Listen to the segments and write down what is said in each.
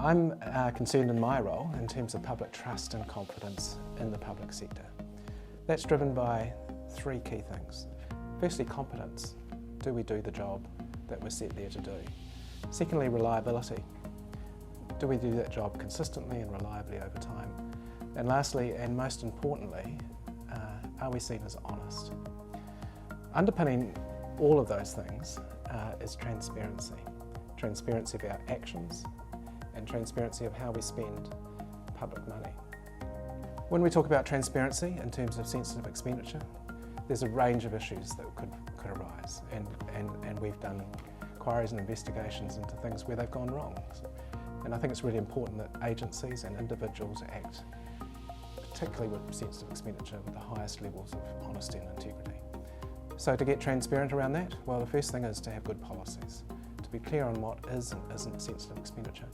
I'm concerned in my role in terms of public trust and confidence in the public sector. That's driven by three key things. Firstly, competence. Do we do the job that we're set there to do? Secondly, reliability. Do we do that job consistently and reliably over time? And lastly, and most importantly, are we seen as honest? Underpinning all of those things is transparency. Transparency of our actions and transparency of how we spend public money. When we talk about transparency in terms of sensitive expenditure, there's a range of issues that could arise, and we've done inquiries and investigations into things where they've gone wrong. And I think it's really important that agencies and individuals act, particularly with sensitive expenditure, with the highest levels of honesty and integrity. So to get transparent around that, well, the first thing is to have good policies, to be clear on what is and isn't sensitive expenditure,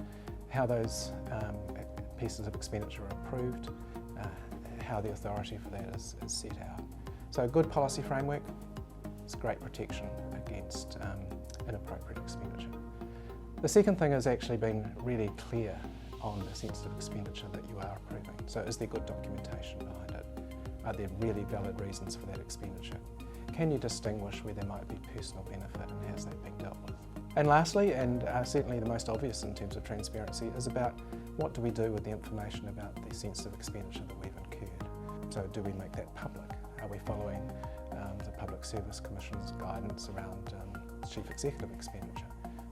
how those pieces of expenditure are approved, how the authority for that is set out. So a good policy framework is great protection against inappropriate expenditure. The second thing is actually being really clear on the sensitive expenditure that you are approving. So is there good documentation behind it? Are there really valid reasons for that expenditure? Can you distinguish where there might be personal benefit and how's that being dealt with? And lastly, and certainly the most obvious in terms of transparency, is about what do we do with the information about the sensitive expenditure that we've incurred? So do we make that public? Are we following the Public Service Commission's guidance around chief executive expenditure?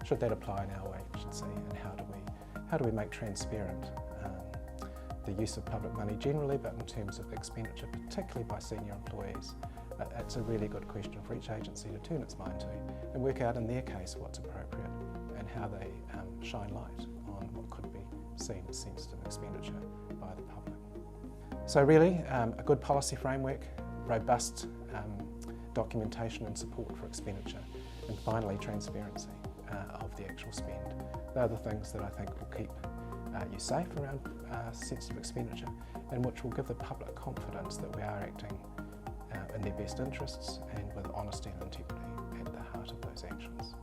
Should that apply in our agency, and how do we make transparent the use of public money generally, but in terms of expenditure, particularly by senior employees? It's a really good question for each agency to turn its mind to and work out in their case what's appropriate and how they shine light on what could be seen as sensitive expenditure by the public. So really, a good policy framework, robust documentation and support for expenditure, and finally transparency of the actual spend. They're the things that I think will keep you safe around sensitive expenditure, and which will give the public confidence that we are acting in their best interests and with honesty and integrity at the heart of those actions.